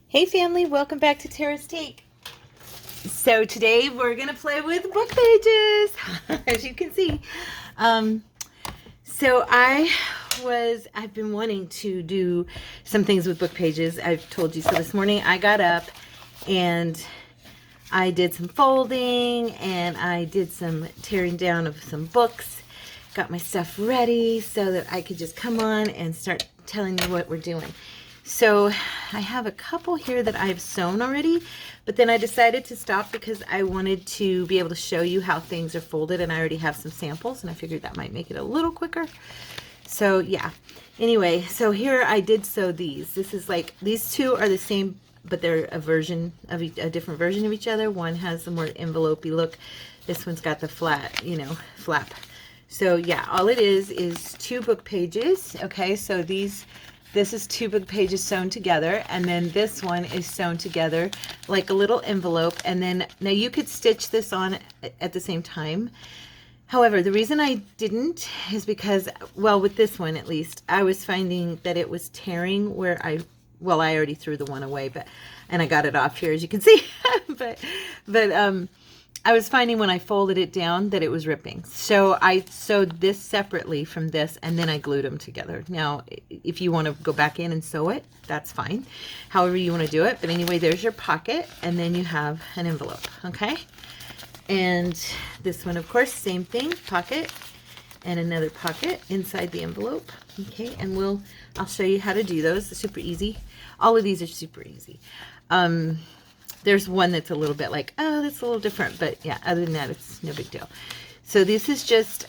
Hey family, welcome back to Tara's Take. So today we're gonna play with book pages, as you can see. Um, so I've been wanting to do some things with book pages. I've told you so. This morning I got up and I did some folding and I did some tearing down of some books. Got my stuff ready so that I could just come on and start telling you what we're doing. So I have a couple here that I've sewn already, but then I decided to stop because I wanted to be able to show you how things are folded, and I already have some samples and I figured that might make it a little quicker. So yeah, anyway, so here I did sew these. This is like, these two are the same, but they're a version of a different version of each other. One has the more envelopey look. This one's got the flat, flap. So yeah, all it is two book pages. Okay, so this is two book pages sewn together, and then this one is sewn together like a little envelope. And then now you could stitch this on at the same time. However, the reason I didn't is because, well, with this one at least, I was finding that it was tearing where I already threw the one away, and I got it off here, as you can see. but I was finding when I folded it down that it was ripping. So I sewed this separately from this, and then I glued them together. Now, if you want to go back in and sew it, that's fine. However you want to do it. But anyway, there's your pocket, and then you have an envelope, okay? And this one, of course, same thing, pocket, and another pocket inside the envelope, okay? And I'll show you how to do those. It's super easy. All of these are super easy. There's one that's a little bit like, oh, that's a little different, but yeah, other than that, it's no big deal. So this is just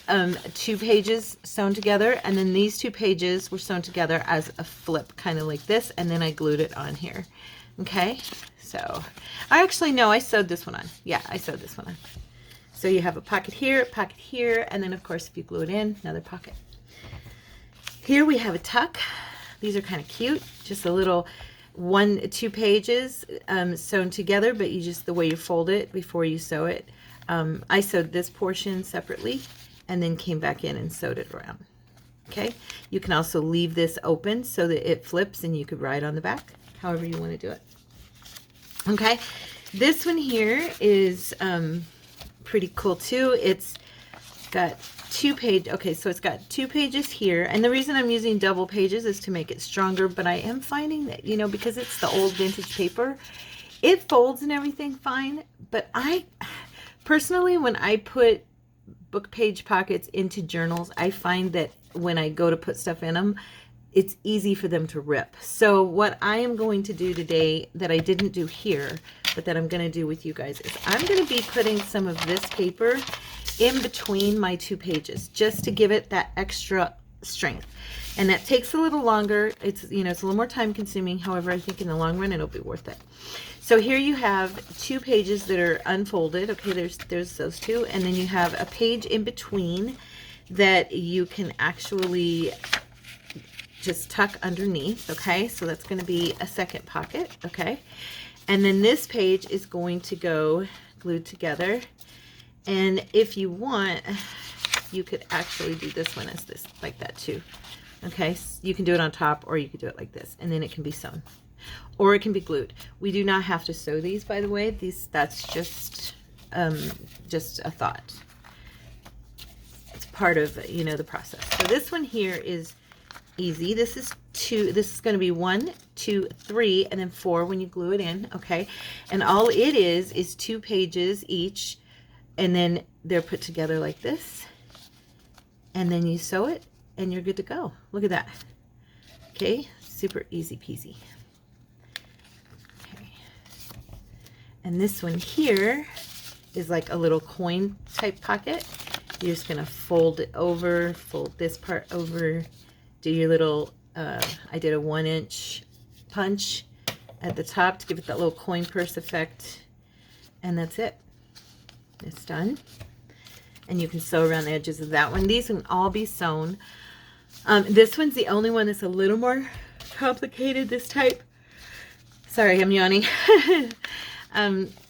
two pages sewn together, and then these two pages were sewn together as a flip, kind of like this, and then I glued it on here. Okay, so I sewed this one on. Yeah, I sewed this one on. So you have a pocket here, and then of course if you glue it in, another pocket. Here we have a tuck. These are kind of cute, just a little two pages sewn together, but the way you fold it before you sew it. I sewed this portion separately and then came back in and sewed it around. Okay, you can also leave this open so that it flips and you could write on the back, however you want to do it. Okay, this one here is pretty cool too. It's got so it's got two pages here, and the reason I'm using double pages is to make it stronger, but I am finding that, because it's the old vintage paper, it folds and everything fine, but I personally, when I put book page pockets into journals, I find that when I go to put stuff in them, it's easy for them to rip. So what I am going to do today that I didn't do here, but that I'm going to do with you guys, is I'm going to be putting some of this paper in between my two pages just to give it that extra strength. And that takes a little longer. It's it's a little more time consuming. However, I think in the long run it'll be worth it. So here you have two pages that are unfolded. Okay, there's those two, and then you have a page in between that you can actually just tuck underneath. Okay, so that's going to be a second pocket. Okay, and then this page is going to go glued together. And if you want, you could actually do this one as this, like that too. Okay, so you can do it on top, or you could do it like this, and then it can be sewn, or it can be glued. We do not have to sew these, by the way. That's just a thought. It's part of the process. So this one here is easy. This is going to be 1, 2, 3, and then 4 when you glue it in. Okay, and all it is two pages each. And then they're put together like this, and then you sew it and you're good to go. Look at that. Okay, super easy peasy. Okay, and this one here is like a little coin type pocket. You're just gonna fold it over, fold this part over, do your little I did a 1-inch punch at the top to give it that little coin purse effect, and that's it. It's done. And you can sew around the edges of that one. These can all be sewn. This one's the only one that's a little more complicated, this type. Sorry, I'm yawning.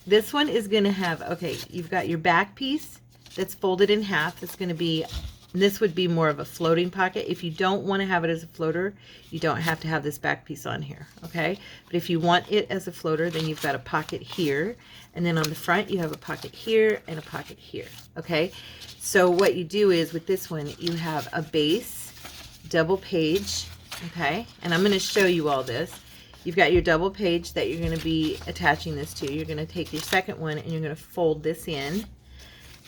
This one is going to have, okay, you've got your back piece that's folded in half. It's going to be this would be more of a floating pocket. If you don't want to have it as a floater, you don't have to have this back piece on here, okay? But if you want it as a floater, then you've got a pocket here, and then on the front you have a pocket here and a pocket here, okay? So what you do is with this one, you have a base, double page, okay? And I'm going to show you all this. You've got your double page that you're going to be attaching this to. You're going to take your second one and you're going to fold this in.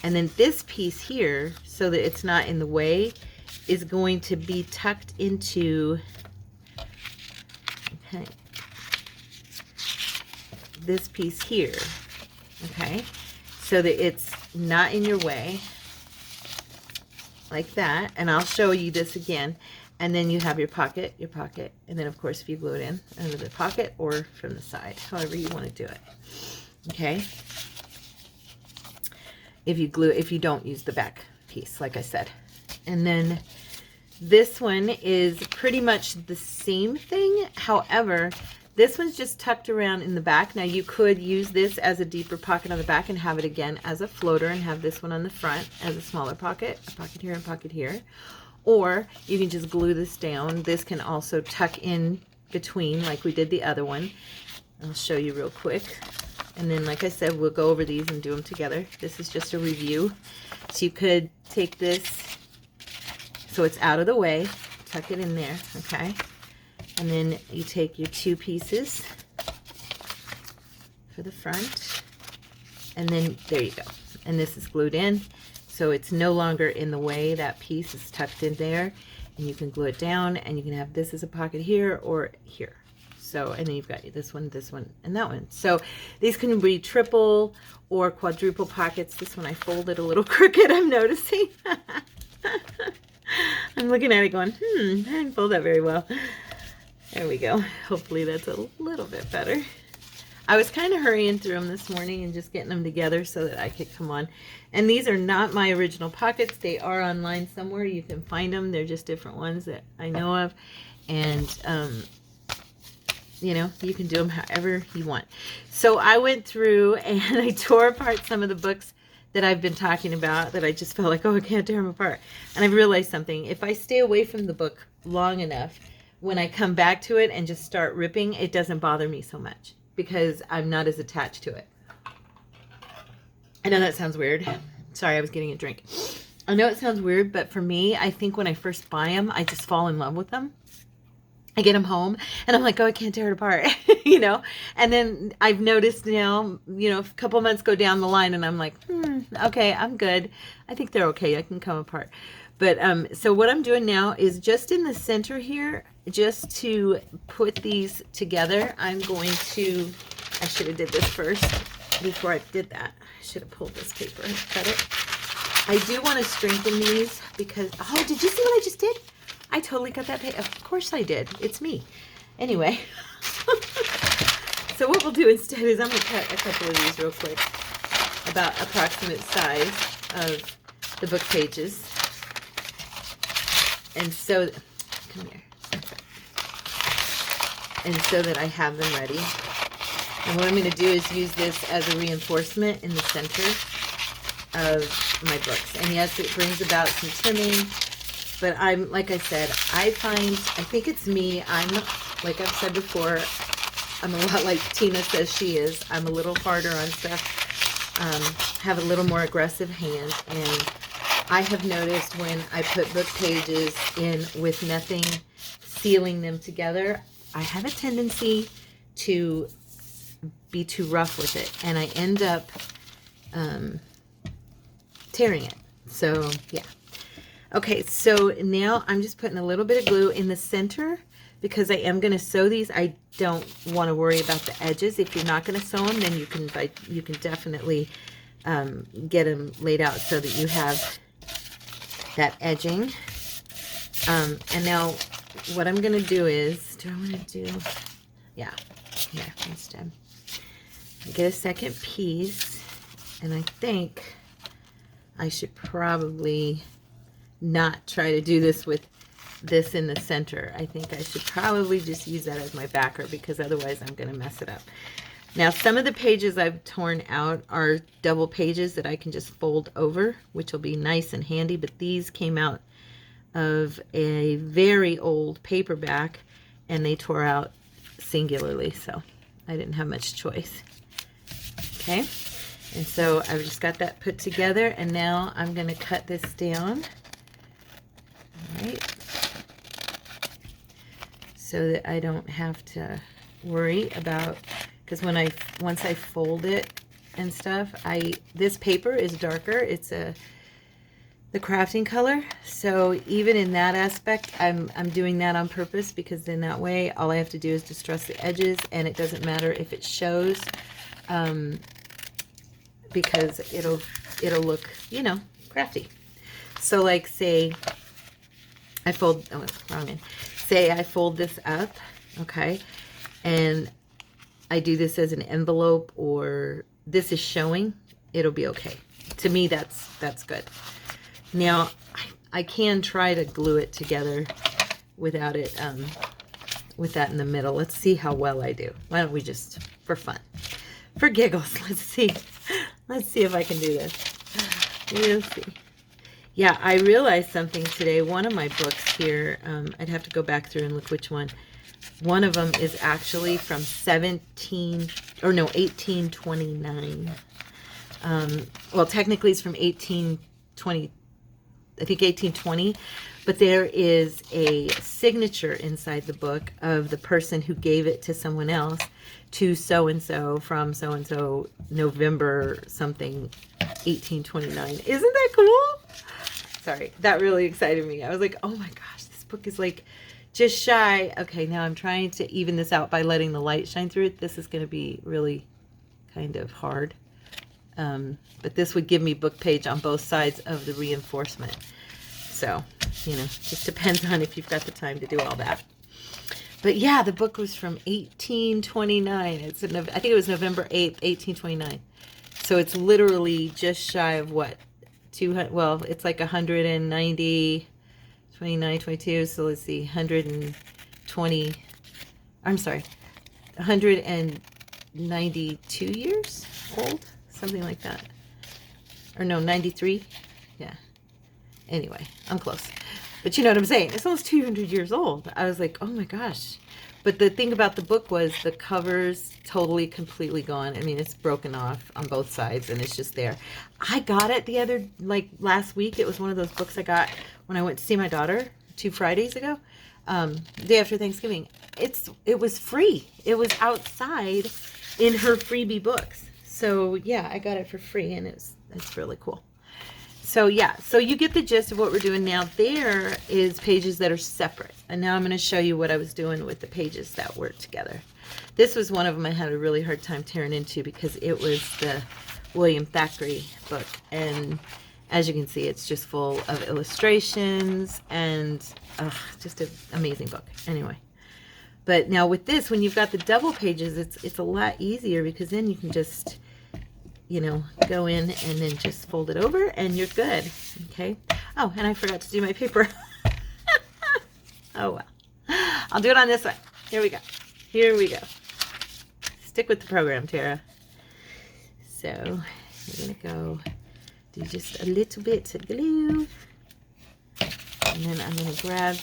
And then this piece here, so that it's not in the way, is going to be tucked into, okay, this piece here, okay, so that it's not in your way, like that. And I'll show you this again. And then you have your pocket, and then of course if you glue it in under the pocket or from the side, however you want to do it, okay? If you don't use the back piece, like I said. And then this one is pretty much the same thing. However, this one's just tucked around in the back. Now you could use this as a deeper pocket on the back and have it again as a floater and have this one on the front as a smaller pocket, a pocket here and pocket here. Or you can just glue this down. This can also tuck in between like we did the other one. I'll show you real quick. And then, like I said, we'll go over these and do them together. This is just a review. So you could take this so it's out of the way, tuck it in there, okay? And then you take your two pieces for the front, and then there you go. And this is glued in, so it's no longer in the way. That piece is tucked in there, and you can glue it down, and you can have this as a pocket here or here. So, and then you've got this one, and that one. So these can be triple or quadruple pockets. This one I folded a little crooked, I'm noticing. I'm looking at it going, I didn't fold that very well. There we go. Hopefully that's a little bit better. I was kind of hurrying through them this morning and just getting them together so that I could come on. And these are not my original pockets. They are online somewhere. You can find them. They're just different ones that I know of. And, you know, you can do them however you want. So I went through and I tore apart some of the books that I've been talking about that I just felt like, oh, I can't tear them apart. And I've realized something. If I stay away from the book long enough, when I come back to it and just start ripping, it doesn't bother me so much because I'm not as attached to it. I know that sounds weird. Sorry, I was getting a drink. I know it sounds weird, but for me, I think when I first buy them, I just fall in love with them. I get them home and I'm like, oh, I can't tear it apart, you know? And then I've noticed now, you know, a couple months go down the line and I'm like, okay, I'm good. I think they're okay. I can come apart. But so what I'm doing now is just in the center here, just to put these together, I'm going to, I should have did this first before I did that. I should have pulled this paper and cut it. I do want to strengthen these because, oh, did you see what I just did? I totally cut that paper. Of course I did. It's me. Anyway, so what we'll do instead is I'm going to cut a couple of these real quick, about approximate size of the book pages. And so, come here. And so that I have them ready. And what I'm going to do is use this as a reinforcement in the center of my books. And yes, it brings about some trimming. But I'm, like I said, I think it's me. I'm, like I've said before, I'm a lot like Tina says she is. I'm a little harder on stuff, have a little more aggressive hand. And I have noticed when I put book pages in with nothing sealing them together, I have a tendency to be too rough with it. And I end up tearing it. So, yeah. Okay, so now I'm just putting a little bit of glue in the center because I am going to sew these. I don't want to worry about the edges. If you're not going to sew them, then you can definitely get them laid out so that you have that edging. And now what I'm going to do is, do I want to do, yeah, here instead. Get a second piece, and I think I should probably not try to do this with this in the center. I think I should probably just use that as my backer because otherwise I'm going to mess it up. Now, some of the pages I've torn out are double pages that I can just fold over, which will be nice and handy, but these came out of a very old paperback and they tore out singularly, so I didn't have much choice. Okay, and so I've just got that put together, and now I'm going to cut this down. All right, so that I don't have to worry about, because once I fold it and stuff, this paper is darker. It's the crafting color, so even in that aspect, I'm doing that on purpose, because then that way all I have to do is distress the edges, and it doesn't matter if it shows, because it'll look, you know, crafty. So like, say I fold, oh, wrong end. Say I fold this up, okay, and I do this as an envelope, or this is showing, it'll be okay. To me, that's good. Now, I can try to glue it together without it, with that in the middle. Let's see how well I do. Why don't we just, for fun, for giggles, let's see if I can do this. We'll see. Yeah, I realized something today. One of my books here, I'd have to go back through and look which one. One of them is actually from 1829. Well, technically it's from 1820, I think 1820, but there is a signature inside the book of the person who gave it to someone else, to so-and-so from so-and-so, November something, 1829. Isn't that cool? Sorry, that really excited me. I was like, oh my gosh, this book is like just shy. Okay, now I'm trying to even this out by letting the light shine through it. This is going to be really kind of hard. But this would give me book page on both sides of the reinforcement. So, you know, just depends on if you've got the time to do all that. But yeah, the book was from 1829. I think it was November 8th, 1829. So it's literally just shy of what? 200, well, it's like 190, 29, 22. So let's see, 120, I'm sorry, 192 years old. Something like that. Or no, 93. Yeah. Anyway, I'm close. But you know what I'm saying. It's almost 200 years old. I was like, oh my gosh. But the thing about the book was the cover's totally, completely gone. I mean, it's broken off on both sides and it's just there. I got it last week. It was one of those books I got when I went to see my daughter 2 Fridays ago. Day after Thanksgiving. It was free. It was outside in her freebie books. So yeah, I got it for free, and it's really cool. So yeah, so you get the gist of what we're doing now. There is pages that are separate, and now I'm going to show you what I was doing with the pages that were together. This was one of them I had a really hard time tearing into because it was the William Thackeray book, and as you can see, it's just full of illustrations and just an amazing book. Anyway. But now with this, when you've got the double pages, it's a lot easier, because then you can just, you know, go in and then just fold it over and you're good. Okay. Oh, and I forgot to do my paper. Oh, well. I'll do it on this one. Here we go. Here we go. Stick with the program, Tara. So we're going to go do just a little bit of glue. And then I'm going to grab...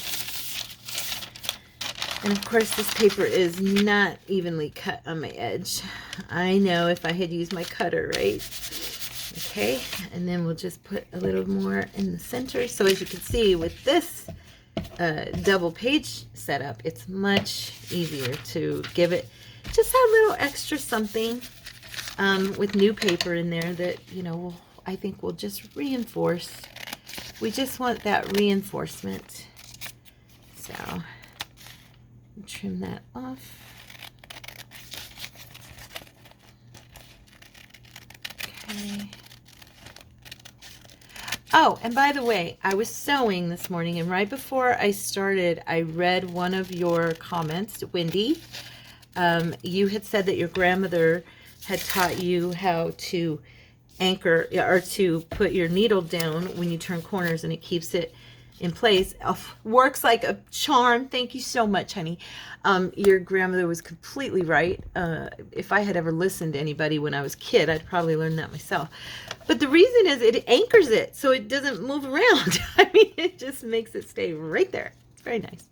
And of course, this paper is not evenly cut on my edge. I know, if I had used my cutter, right? Okay, and then we'll just put a little more in the center. So as you can see, with this double page setup, it's much easier to give it just a little extra something with new paper in there that, you know, I think will just reinforce. We just want that reinforcement. So... trim that off. Okay. Oh, and by the way, I was sewing this morning, and right before I started, I read one of your comments, Wendy. You had said that your grandmother had taught you how to anchor, or to put your needle down when you turn corners, and it keeps it in place. Oh, works like a charm. Thank you so much, honey. Your grandmother was completely right. If I had ever listened to anybody when I was a kid, I'd probably learn that myself. But the reason is it anchors it so it doesn't move around. I mean, it just makes it stay right there. It's very nice.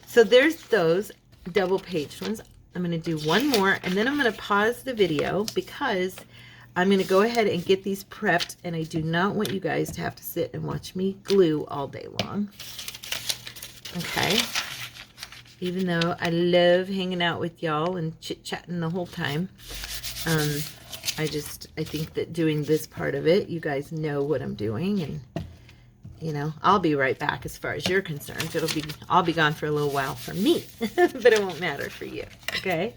So there's those double page ones. I'm going to do one more, and then I'm going to pause the video because I'm going to go ahead and get these prepped, and I do not want you guys to have to sit and watch me glue all day long. Okay. Even though I love hanging out with y'all and chit-chatting the whole time. I think that doing this part of it, you guys know what I'm doing, and you know, I'll be right back as far as you're concerned. I'll be gone for a little while for me, but it won't matter for you, okay?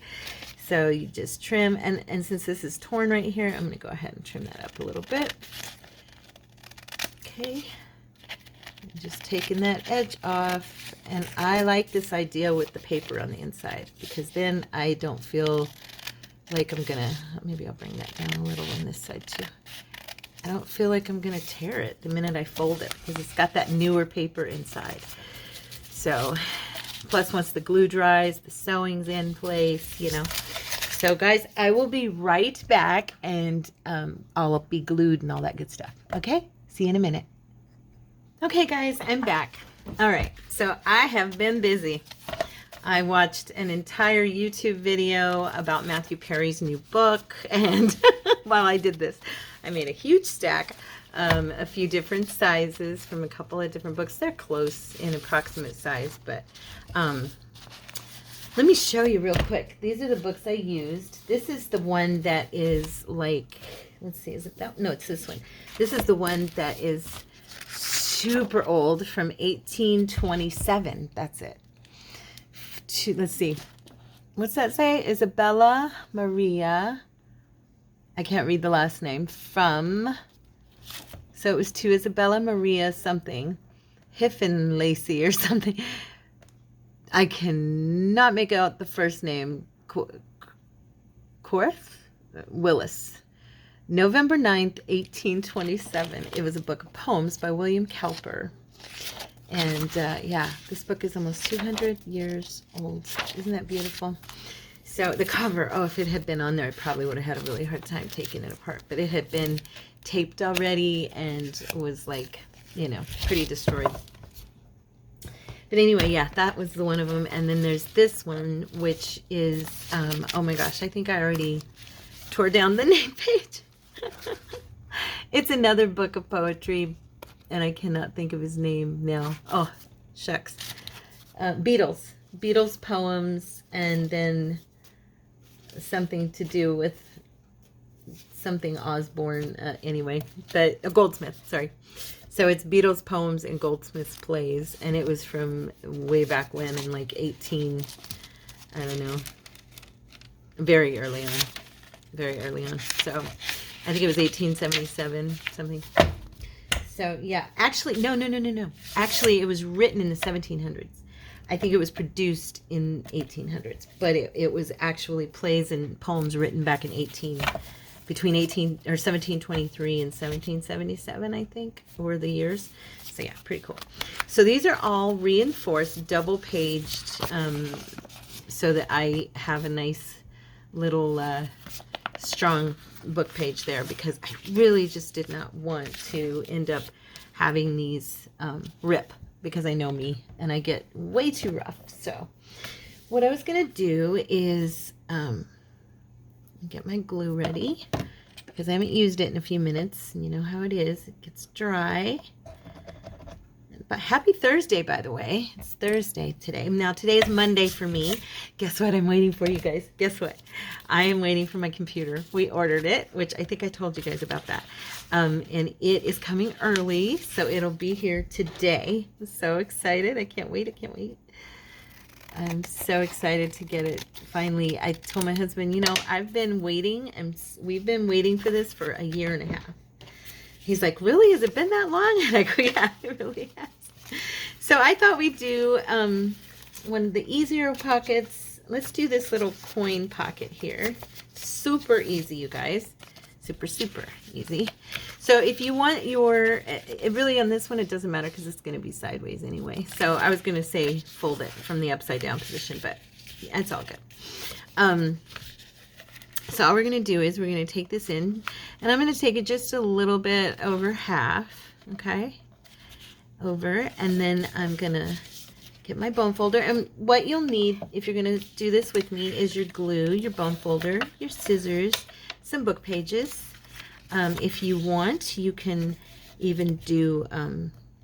So you just trim, and since this is torn right here, I'm going to go ahead and trim that up a little bit. Okay. I'm just taking that edge off, and I like this idea with the paper on the inside because then I don't feel like I'm going to, maybe I'll bring that down a little on this side too. I don't feel like I'm going to tear it the minute I fold it because it's got that newer paper inside. So, plus once the glue dries, the sewing's in place, you know. So guys, I will be right back, and I'll be glued and all that good stuff. Okay? See you in a minute. Okay guys, I'm back. All right, so I have been busy. I watched an entire YouTube video about Matthew Perry's new book, and while I did this, I made a huge stack, a few different sizes from a couple of different books. They're close in approximate size, but let me show you real quick. These are the books I used. This is the one that is like, let's see, is it that? No, it's this one. This is the one that is super old from 1827. That's it. Let's see. What's that say? Isabella Maria. I can't read the last name. So it was to Isabella Maria something. Hiffen-Lacey or something. I cannot make out the first name. Korth? Willis. November 9th, 1827. It was a book of poems by William Cowper. And yeah, this book is almost 200 years old. Isn't that beautiful? So the cover, oh, if it had been on there, I probably would have had a really hard time taking it apart. But it had been taped already and was like, you know, pretty destroyed. But anyway, yeah, that was the one of them. And then there's this one, which is, oh my gosh, I think I already tore down the name page. It's another book of poetry, and I cannot think of his name now. Oh, shucks. Beatles poems, and then something to do with something Osborne, anyway, but Goldsmith, sorry. So it's Beatles poems and Goldsmith's plays, and it was from way back when, in like I don't know, very early on. So I think it was 1877, something. So yeah, actually, no. Actually, it was written in the 1700s. I think it was produced in 1800s, but it was actually plays and poems written back in between 1723 and 1777, I think, were the years. So yeah, pretty cool. So these are all reinforced, double-paged, so that I have a nice little strong book page there, because I really just did not want to end up having these rip, because I know me and I get way too rough. So what I was going to do is get my glue ready, because I haven't used it in a few minutes. And you know how it is. It gets dry. But happy Thursday, by the way. It's Thursday today. Now, today is Monday for me. Guess what I'm waiting for, you guys? Guess what? I am waiting for my computer. We ordered it, which I think I told you guys about that. And it is coming early, so it'll be here today. I'm so excited. I can't wait. I'm so excited to get it. Finally, I told my husband, you know, I've been waiting, and we've been waiting for this for a year and a half. He's like, really? Has it been that long? And I go, yeah, it really has. So I thought we'd do one of the easier pockets. Let's do this little coin pocket here. Super easy, you guys. Super, super easy. So if you want your, it really on this one, it doesn't matter because it's going to be sideways anyway. So I was going to say fold it from the upside down position, but it's all good. So all we're going to do is we're going to take this in, and I'm going to take it just a little bit over half, okay, over, and then I'm going to get my bone folder. And what you'll need if you're going to do this with me is your glue, your bone folder, your scissors, some book pages. If you want, you can even do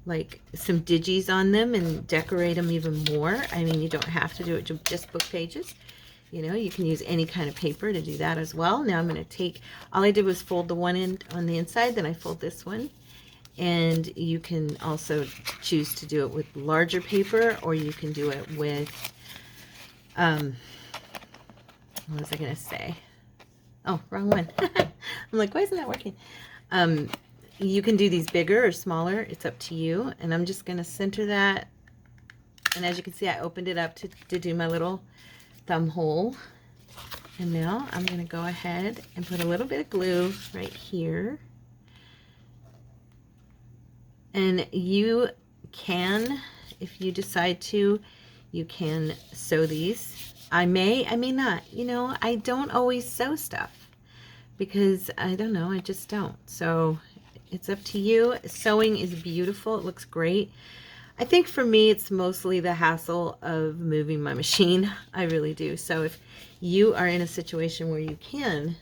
like some digis on them and decorate them even more. I mean, you don't have to do it just book pages. You know, you can use any kind of paper to do that as well. Now I'm going to take, all I did was fold the one end on the inside, then I fold this one. And you can also choose to do it with larger paper, or you can do it with, what was I going to say? Oh, wrong one. I'm like, why isn't that working? You can do these bigger or smaller. It's up to you. And I'm just going to center that. And as you can see, I opened it up to do my little thumb hole. And now I'm going to go ahead and put a little bit of glue right here. And you can, if you decide to, you can sew these. I may not. You know, I don't always sew stuff because I don't know, I just don't. So it's up to you. Sewing is beautiful. It looks great. I think for me, it's mostly the hassle of moving my machine. I really do. So if you are in a situation where you can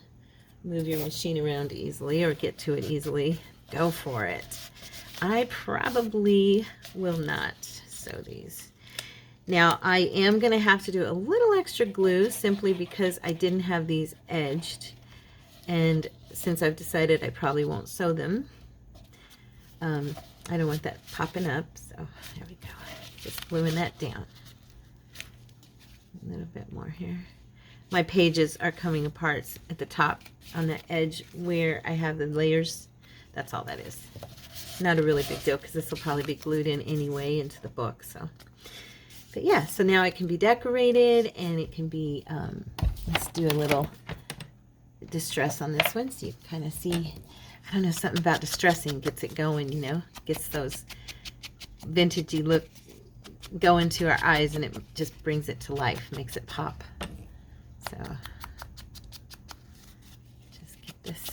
move your machine around easily or get to it easily, go for it. I probably will not sew these. Now I am going to have to do a little extra glue simply because I didn't have these edged, and since I've decided I probably won't sew them, I don't want that popping up, so there we go. Just gluing that down. A little bit more here. My pages are coming apart at the top on the edge where I have the layers. That's all that is. Not a really big deal because this will probably be glued in anyway into the book. So, but yeah, so now it can be decorated, and it can be, let's do a little distress on this one so you kind of see. I don't know, something about distressing gets it going, you know, gets those vintagey look going to our eyes, and it just brings it to life, makes it pop. So just get this.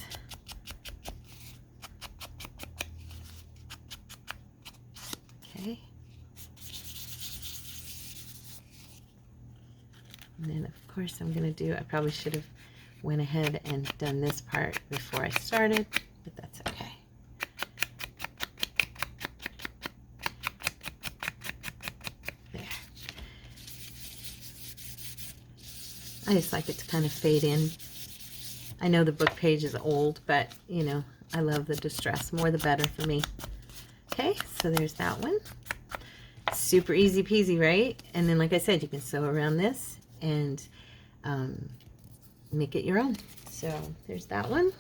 Okay. And then of course I'm going to do, I probably should have went ahead and done this part before I started, but that's okay. There. I just like it to kind of fade in. I know the book page is old, but you know, I love the distress. More the better for me. Okay, so there's that one. Super easy peasy, right? And then like I said, you can sew around this and make it your own. So there's that one.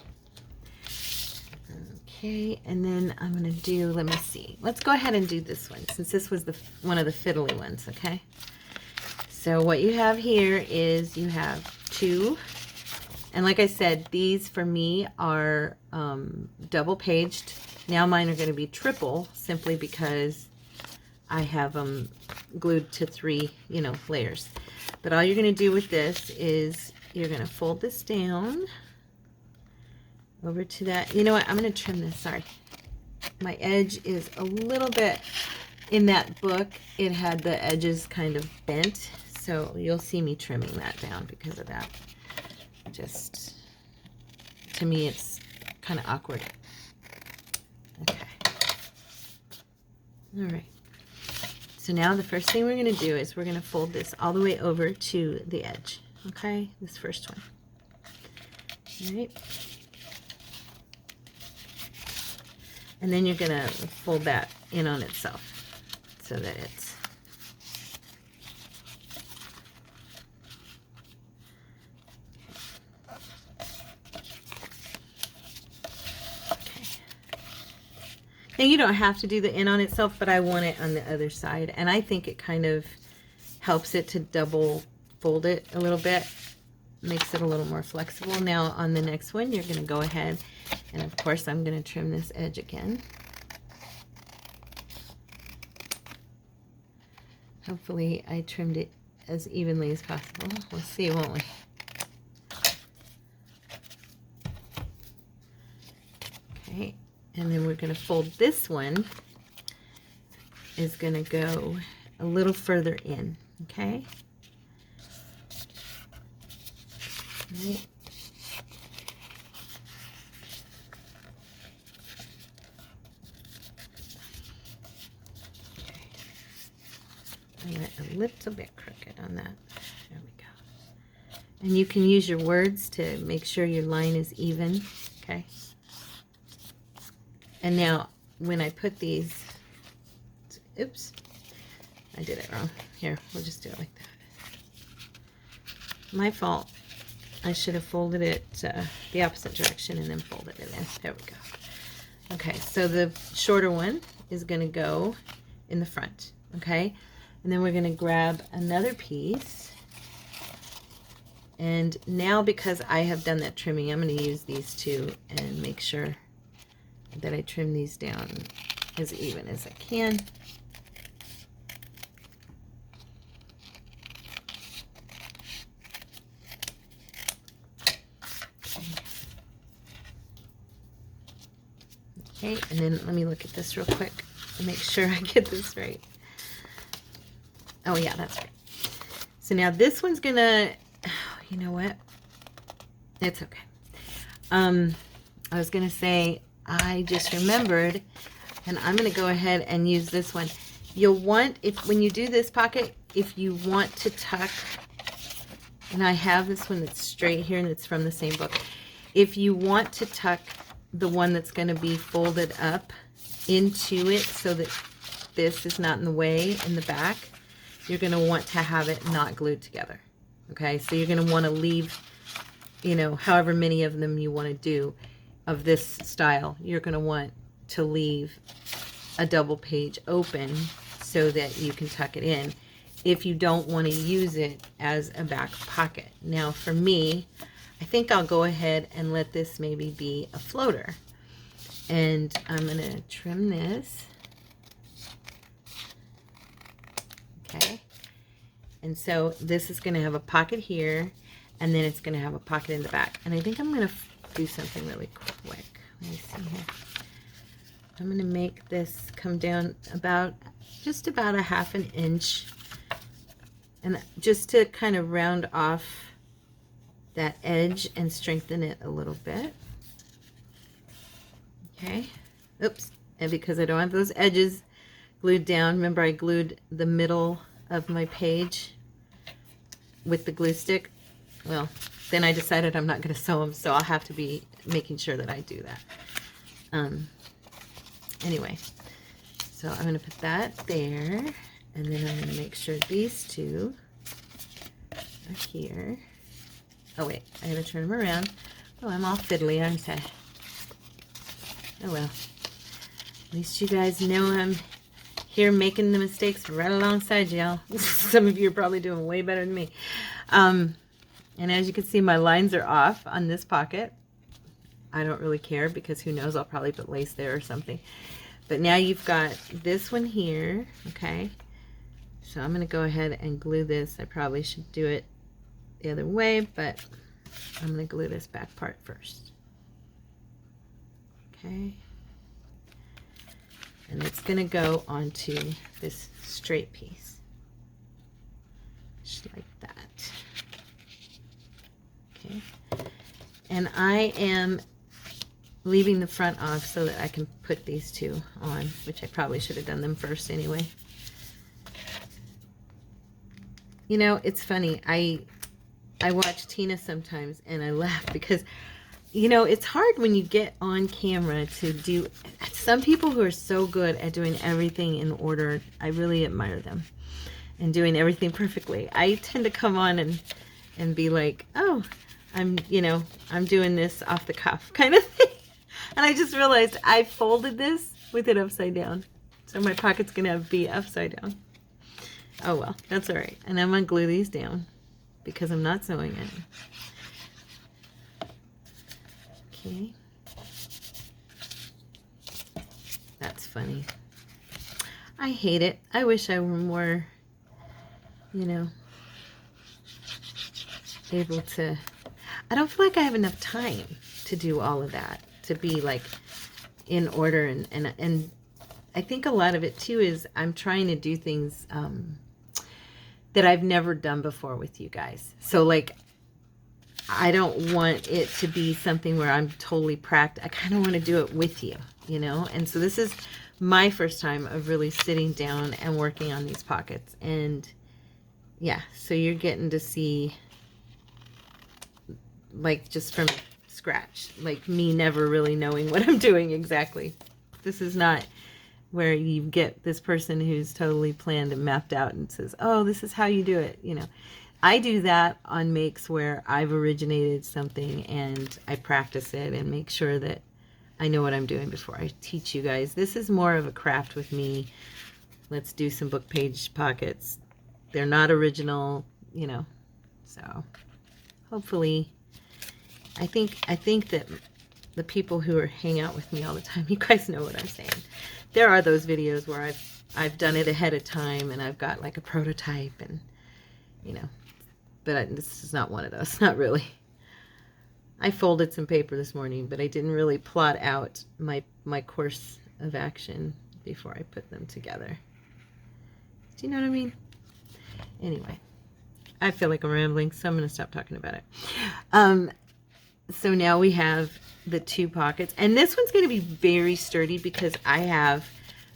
Okay, and then I'm going to do, let me see. Let's go ahead and do this one since this was the one of the fiddly ones, okay? So what you have here is you have two, and like I said, these for me are double paged. Now mine are going to be triple simply because I have them glued to 3, you know, layers. But all you're going to do with this is you're going to fold this down over to that. You know what? I'm going to trim this. Sorry. My edge is a little bit, in that book, it had the edges kind of bent. So you'll see me trimming that down because of that. Just, to me, it's kind of awkward. Okay. All right. So now the first thing we're going to do is we're going to fold this all the way over to the edge. Okay, this first one. All right. And then you're going to fold that in on itself so that it's okay. Now you don't have to do the in on itself, but I want it on the other side, and I think it kind of helps it to double fold it a little bit, makes it a little more flexible. Now on the next one, you're going to go ahead And of course I'm going to trim this edge again. Hopefully I trimmed it as evenly as possible. We'll see, won't we? Okay, and then we're going to fold this one, is going to go a little further in, okay? Right. A little bit crooked on that. There we go. And you can use your words to make sure your line is even, okay? And now when I put these, oops, I did it wrong. Here, we'll just do it like that. My fault. I should have folded it the opposite direction and then folded it in. There we go. Okay, so the shorter one is going to go in the front, okay? And then we're going to grab another piece. And now because I have done that trimming, I'm going to use these two and make sure that I trim these down as even as I can. Okay, and then let me look at this real quick and make sure I get this right. Oh yeah, that's right. So now this one's gonna, you know what? It's okay. I was gonna say, I just remembered, and I'm gonna go ahead and use this one. You'll want, when you do this pocket, if you want to tuck, and I have this one that's straight here and it's from the same book. If you want to tuck the one that's going to be folded up into it so that this is not in the way in the back, you're going to want to have it not glued together. Okay, so you're going to want to leave, you know, however many of them you want to do of this style, you're going to want to leave a double page open so that you can tuck it in if you don't want to use it as a back pocket. Now for me, I think I'll go ahead and let this maybe be a floater. And I'm going to trim this. Okay. And so this is going to have a pocket here, and then it's going to have a pocket in the back. And I think I'm going to do something really quick. Let me see here. I'm going to make this come down just about a ½ an inch. And just to kind of round off that edge and strengthen it a little bit. Okay. Oops. And because I don't have those edges glued down, remember I glued the middle of my page with the glue stick? Well, then I decided I'm not going to sew them, so I'll have to be making sure that I do that. Anyway, so I'm going to put that there, and then I'm going to make sure these two are here. Oh wait, I gotta turn them around. Oh, I'm all fiddly, aren't I? Oh well. At least you guys know I'm here making the mistakes right alongside y'all. Some of you are probably doing way better than me. And as you can see, my lines are off on this pocket. I don't really care because who knows, I'll probably put lace there or something. But now you've got this one here, okay? So I'm gonna go ahead and glue this. I probably should do it the other way, but I'm going to glue this back part first. Okay. And it's going to go onto this straight piece. Just like that. Okay. And I am leaving the front off so that I can put these two on, which I probably should have done them first anyway. You know, it's funny. I watch Tina sometimes and I laugh because, you know, it's hard when you get on camera to do, some people who are so good at doing everything in order, I really admire them, and doing everything perfectly. I tend to come on and be like, oh, I'm doing this off the cuff kind of thing. And I just realized I folded this with it upside down. So my pocket's going to be upside down. Oh well, that's all right. And I'm going to glue these down because I'm not sewing it. Okay. That's funny. I hate it. I wish I were more, you know, able to. I don't feel like I have enough time to do all of that, to be like in order. And I think a lot of it too is I'm trying to do things that I've never done before with you guys. So like, I don't want it to be something where I'm totally practical. I kind of want to do it with you, you know? And so this is my first time of really sitting down and working on these pockets. And yeah, so you're getting to see like just from scratch, like me never really knowing what I'm doing exactly. This is not where you get this person who's totally planned and mapped out and says, oh, this is how you do it. You know, I do that on makes where I've originated something and I practice it and make sure that I know what I'm doing before I teach you guys. This is more of a craft with me. Let's do some book page pockets. They're not original, you know, so hopefully, I think that the people who hang out with me all the time, you guys know what I'm saying. There are those videos where I've done it ahead of time and I've got like a prototype and, you know, but this is not one of those, not really. I folded some paper this morning, but I didn't really plot out my course of action before I put them together. Do you know what I mean? Anyway, I feel like I'm rambling, so I'm going to stop talking about it. So now we have the two pockets, and this one's going to be very sturdy because I have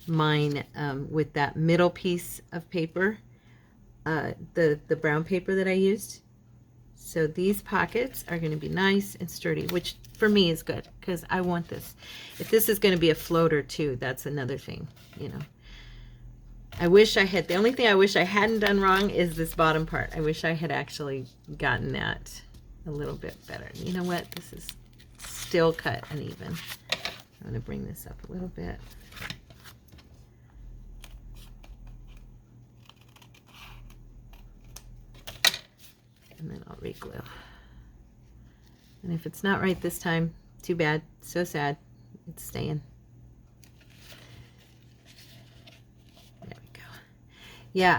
mine with that middle piece of paper, the brown paper that I used. So these pockets are going to be nice and sturdy, which for me is good because I want this. If this is going to be a floater too, that's another thing, you know. I wish I had, the only thing I wish I hadn't done wrong is this bottom part. I wish I had actually gotten that a little bit better. You know what? This is still cut uneven. I'm going to bring this up a little bit. And then I'll re-glue. And if it's not right this time, too bad. So sad. It's staying. There we go. Yeah,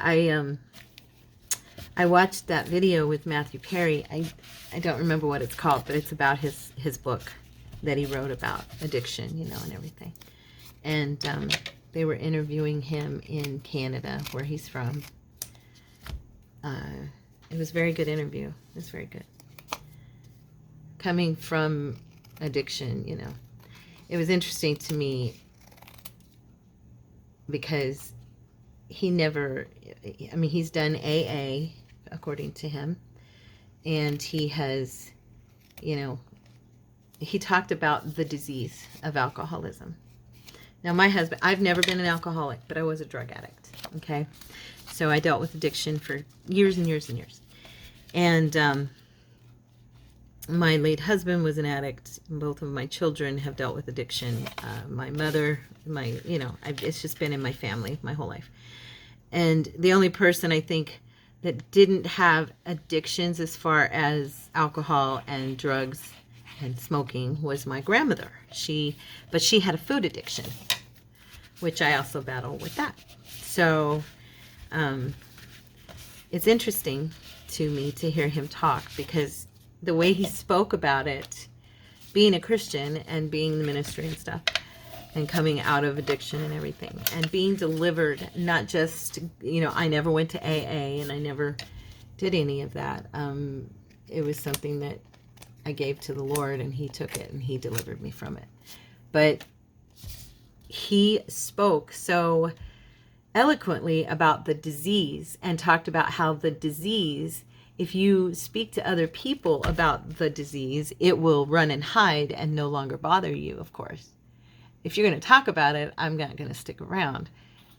I watched that video with Matthew Perry. I don't remember what it's called, but it's about his book that he wrote about addiction, you know, and everything. And they were interviewing him in Canada, where he's from. It was a very good interview. It was very good. Coming from addiction, you know, it was interesting to me because he never, I mean, he's done AA, according to him, and he has, you know, he talked about the disease of alcoholism. Now, my husband, I've never been an alcoholic, but I was a drug addict, okay? So I dealt with addiction for years and years and years. And my late husband was an addict. Both of my children have dealt with addiction. My mother, you know, it's just been in my family my whole life. And the only person I think that didn't have addictions as far as alcohol and drugs and smoking was my grandmother. But she had a food addiction, which I also battle with that. So it's interesting to me to hear him talk, because the way he spoke about it, being a Christian and being in the ministry and stuff, and coming out of addiction and everything, and being delivered, not just, you know, I never went to AA and I never did any of that. It was something that I gave to the Lord, and he took it and he delivered me from it. But he spoke so eloquently about the disease and talked about how the disease, if you speak to other people about the disease, it will run and hide and no longer bother you, of course. If you're going to talk about it, I'm not going to stick around.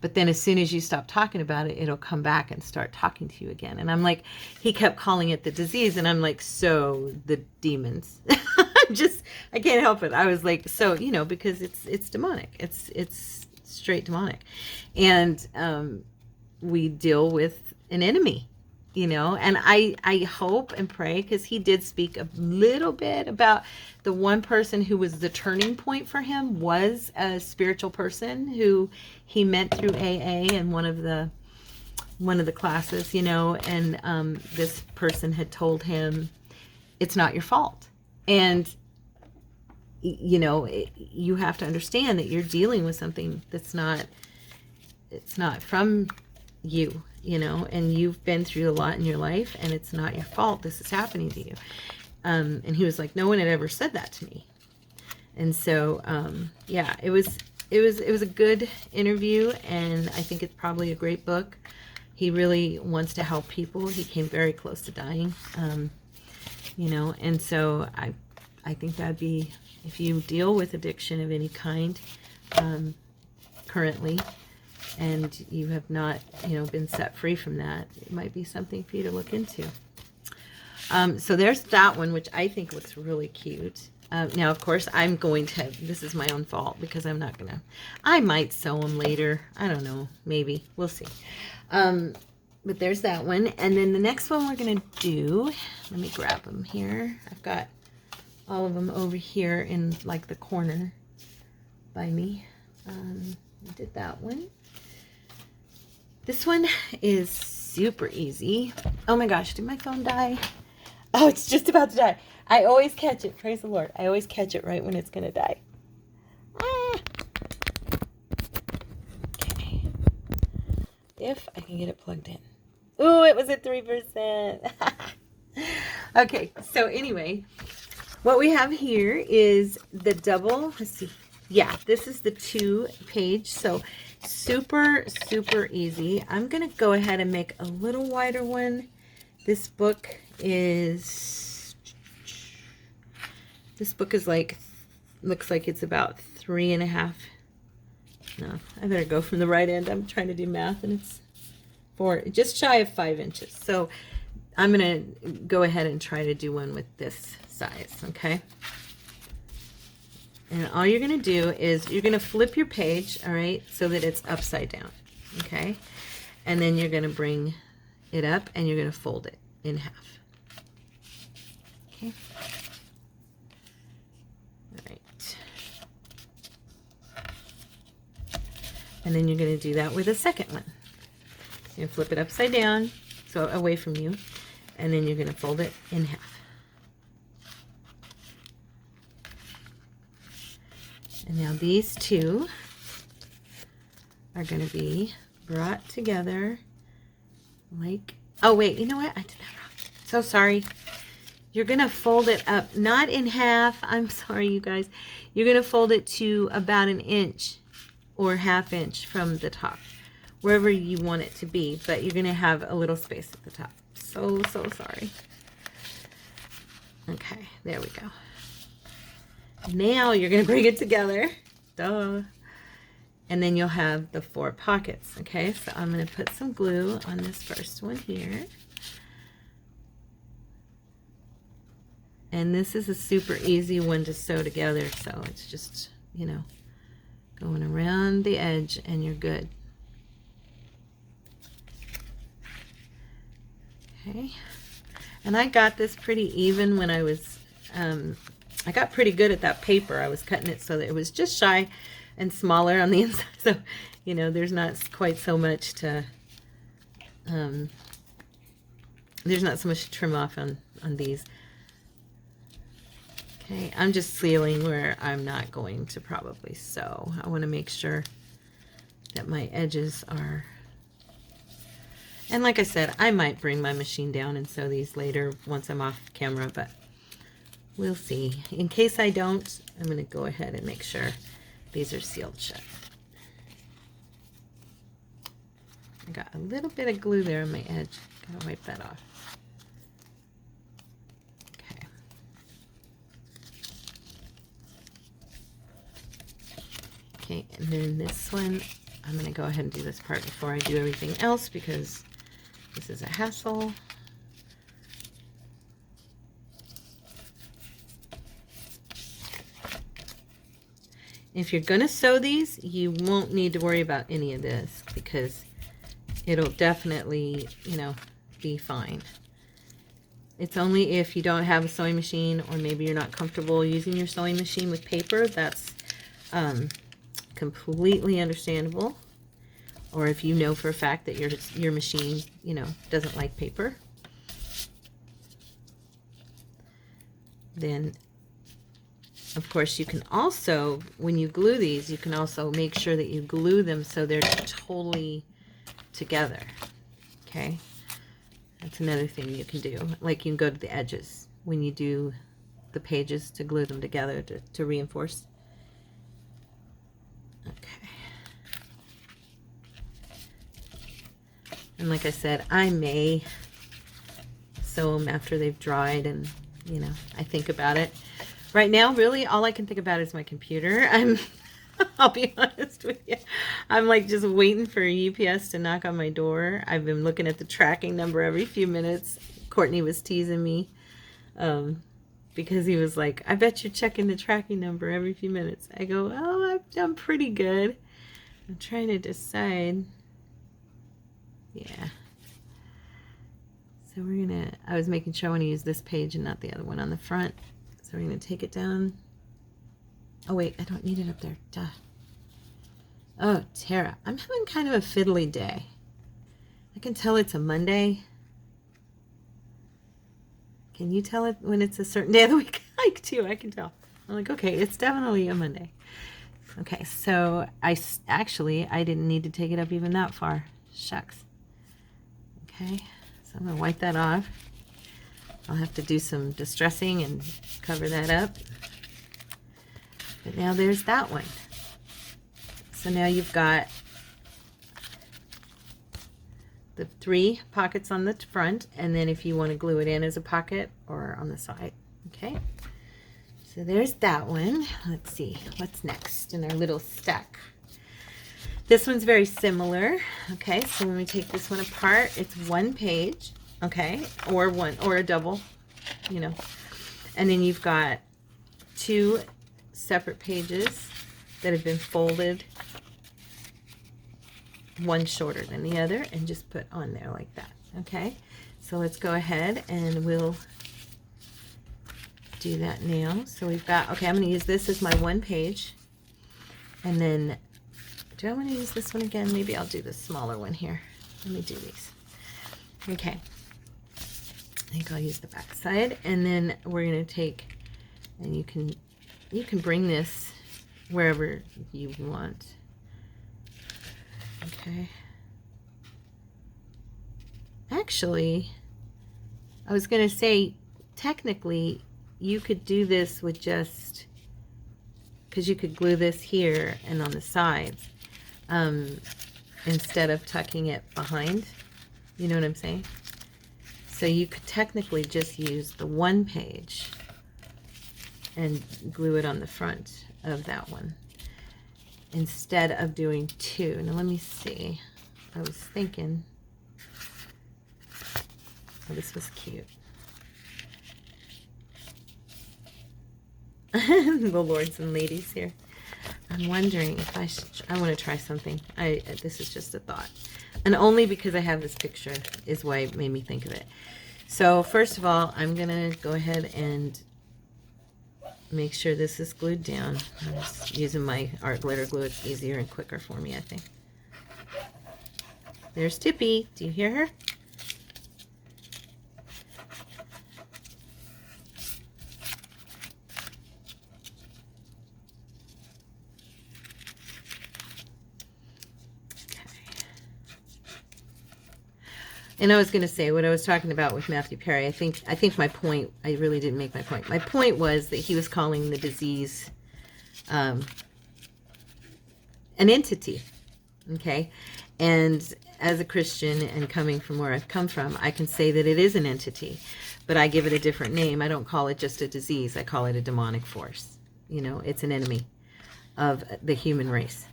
But then as soon as you stop talking about it, it'll come back and start talking to you again. And I'm like, he kept calling it the disease. And I'm like, so the demons. I can't help it. I was like, so, you know, because it's demonic. It's straight demonic. And we deal with an enemy. you know, and I hope and pray, because he did speak a little bit about the one person who was the turning point for him was a spiritual person who he met through AA in one of the classes, you know, and this person had told him, it's not your fault. And, you know, you have to understand that you're dealing with something that's not, it's not from you, you know, and you've been through a lot in your life, and it's not your fault this is happening to you. And he was like, no one had ever said that to me. And so, yeah, it was a good interview, and I think it's probably a great book. He really wants to help people. He came very close to dying, you know, and so I think that'd be, if you deal with addiction of any kind currently, and you have not, you know, been set free from that, it might be something for you to look into. So there's that one, which I think looks really cute. Now, of course, I'm going to, this is my own fault, because I'm not going to, I might sew them later. I don't know, maybe. We'll see. But there's that one. And then the next one we're going to do, let me grab them here. I've got all of them over here in like the corner by me. I did that one. This one is super easy. Oh my gosh, did my phone die? Oh, it's just about to die. I always catch it, praise the Lord. I always catch it right when it's going to die. Ah. Okay. If I can get it plugged in. Ooh, it was at 3%. Okay, so anyway, what we have here is the double, let's see. Yeah, this is the 2-page, so super, super easy. I'm going to go ahead and make a little wider one. This book is like, looks like it's about 3.5. No, I better go from the right end. I'm trying to do math, and it's just shy of 5 inches. So I'm going to go ahead and try to do one with this size, okay? And all you're going to do is you're going to flip your page, all right, so that it's upside down, okay? And then you're going to bring it up, and you're going to fold it in half, okay? All right. And then you're going to do that with a second one. You're going to flip it upside down, so away from you, and then you're going to fold it in half. And now these two are going to be brought together like, oh wait, you know what? I did that wrong. So sorry. You're going to fold it up, not in half. I'm sorry, you guys. You're going to fold it to about 1 inch or 1/2 inch from the top, wherever you want it to be, but you're going to have a little space at the top. So sorry. Okay, there we go. Now you're going to bring it together. Duh. And then you'll have the 4 pockets. Okay, so I'm going to put some glue on this first one here. And this is a super easy one to sew together. So it's just, you know, going around the edge and you're good. Okay. And I got this pretty even when I was, I got pretty good at that paper. I was cutting it so that it was just shy and smaller on the inside. So, you know, there's not quite so much to, there's not so much to trim off on these. Okay, I'm just sealing where I'm not going to probably sew. I want to make sure that my edges are, and like I said, I might bring my machine down and sew these later once I'm off camera, but we'll see. In case I don't, I'm going to go ahead and make sure these are sealed shut. I got a little bit of glue there on my edge. Gotta wipe that off. Okay. Okay, and then this one, I'm going to go ahead and do this part before I do everything else because this is a hassle. If you're going to sew these, you won't need to worry about any of this because it'll definitely, you know, be fine. It's only if you don't have a sewing machine, or maybe you're not comfortable using your sewing machine with paper. That's completely understandable. Or if you know for a fact that your machine, you know, doesn't like paper, then of course you can also, when you glue these, you can also make sure that you glue them so they're totally together. Okay, that's another thing you can do. Like, you can go to the edges when you do the pages to glue them together to reinforce. Okay. And like I said, I may sew them after they've dried, and, you know, I think about it. Right now, really, all I can think about is my computer. I'll be honest with you. I'm like just waiting for UPS to knock on my door. I've been looking at the tracking number every few minutes. Courtney was teasing me because he was like, I bet you're checking the tracking number every few minutes. I go, oh, I've done pretty good. I'm trying to decide. Yeah. So we're gonna, I was making sure I want to use this page and not the other one on the front. So we're gonna take it down. Oh wait, I don't need it up there. Duh. Oh, Tara, I'm having kind of a fiddly day. I can tell it's a Monday. Can you tell it when it's a certain day of the week? I do, I can tell. I'm like, okay, it's definitely a Monday. Okay, so I didn't need to take it up even that far. Shucks. Okay, so I'm gonna wipe that off. I'll have to do some distressing and cover that up. But now there's that one. So now you've got the 3 pockets on the front, and then if you want to glue it in as a pocket or on the side. Okay, so there's that one. Let's see what's next in our little stack. This one's very similar. Okay, so when we take this one apart, it's 1 page, okay, or a double, you know, and then you've got 2 separate pages that have been folded, one shorter than the other, and just put on there like that. Okay, so let's go ahead and we'll do that now. So we've got, okay, I'm going to use this as my 1 page, and then do I want to use this one again? Maybe I'll do the smaller one here. Let me do these. Okay, I think I'll use the back side, and then we're going to take, and you can bring this wherever you want. Okay. Actually, I was going to say, technically, you could do this with just, because you could glue this here and on the sides, instead of tucking it behind. You know what I'm saying? So you could technically just use the 1 page and glue it on the front of that one instead of doing 2. Now let me see. I was thinking, oh, this was cute. The lords and ladies here. I'm wondering if I want to try something. This is just a thought. And only because I have this picture is why it made me think of it. So first of all, I'm going to go ahead and make sure this is glued down. I'm just using my art glitter glue. It's easier and quicker for me, I think. There's Tippy. Do you hear her? And I was going to say what I was talking about with Matthew Perry. I think my point, I really didn't make my point. My point was that he was calling the disease an entity, okay? And as a Christian and coming from where I've come from, I can say that it is an entity, but I give it a different name. I don't call it just a disease. I call it a demonic force. You know, it's an enemy of the human race.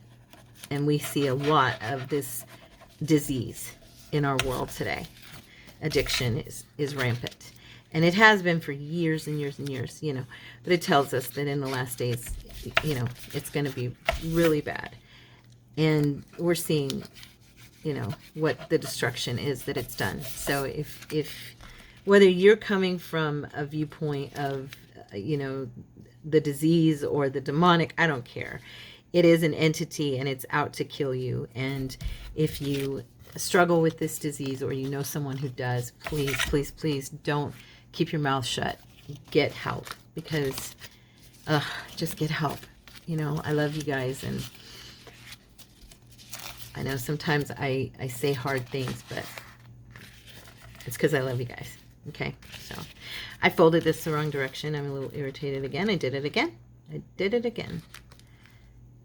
And we see a lot of this disease in our world today. Addiction is rampant, and it has been for years and years and years, you know, but it tells us that in the last days, you know, it's going to be really bad. And we're seeing you know, what the destruction is that it's done. So if whether you're coming from a viewpoint of, you know, the disease or the demonic, I don't care. It is an entity and it's out to kill you. And if you struggle with this disease or you know someone who does, please, please, please don't keep your mouth shut. Get help, because just get help. You know, I love you guys, and I know sometimes I say hard things, but it's because I love you guys. Okay, so I folded this the wrong direction. I'm a little irritated again. I did it again. I did it again.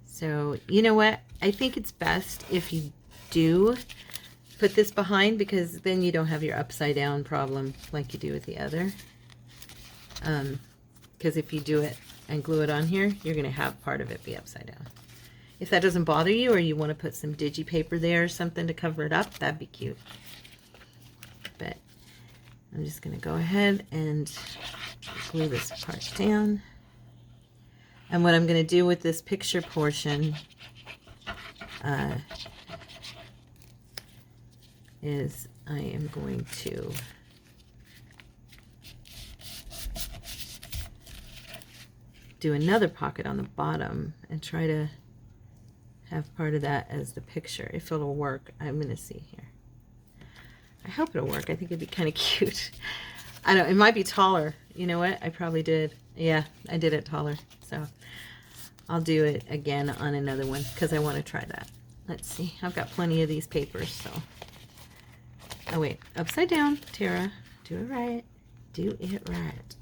So, you know what? I think it's best if you do put this behind, because then you don't have your upside down problem like you do with the other. Because if you do it and glue it on here, you're going to have part of it be upside down. If that doesn't bother you, or you want to put some digi paper there or something to cover it up, that'd be cute. But I'm just going to go ahead and glue this part down. And what I'm going to do with this picture portion is I am going to do another pocket on the bottom and try to have part of that as the picture. If it'll work, I'm going to see here. I hope it'll work. I think it'd be kind of cute. I don't, it might be taller. You know what? I probably did. Yeah, I did it taller. So I'll do it again on another one because I want to try that. Let's see. I've got plenty of these papers, so. Oh, wait. Upside down, Tara. Do it right. Do it right.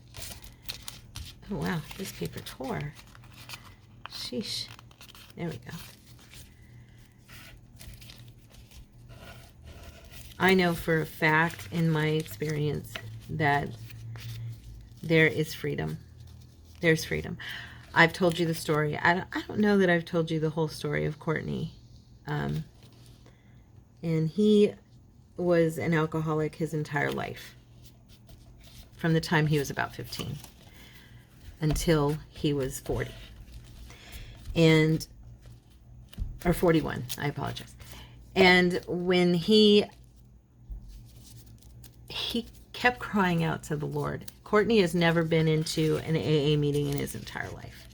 Oh, wow. This paper tore. Sheesh. There we go. I know for a fact, in my experience, that there is freedom. There's freedom. I've told you the story. I don't know that I've told you the whole story of Courtney. And he was an alcoholic his entire life. From the time he was about 15 until he was 40. Or 41, I apologize. And when he kept crying out to the Lord. Courtney has never been into an AA meeting in his entire life.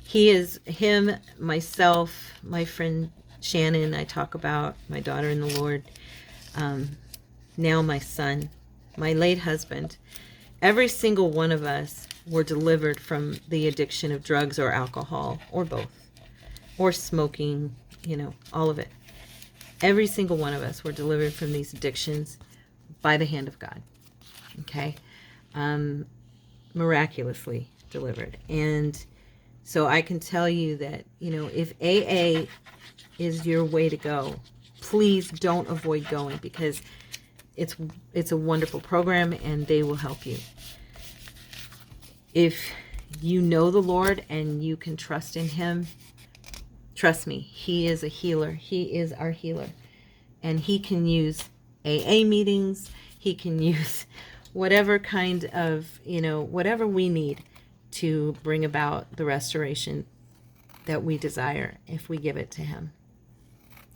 Him, myself, my friend Shannon, I talk about, my daughter in the Lord, now my son, my late husband, every single one of us were delivered from the addiction of drugs or alcohol, or both, or smoking, you know, all of it. Every single one of us were delivered from these addictions by the hand of God. Okay? Miraculously delivered. And so I can tell you that, you know, if AA is your way to go, please don't avoid going, because it's a wonderful program and they will help you. If you know the Lord and you can trust in Him, trust me, He is a healer. He is our healer. And He can use AA meetings. He can use whatever kind of, you know, whatever we need to bring about the restoration that we desire if we give it to Him.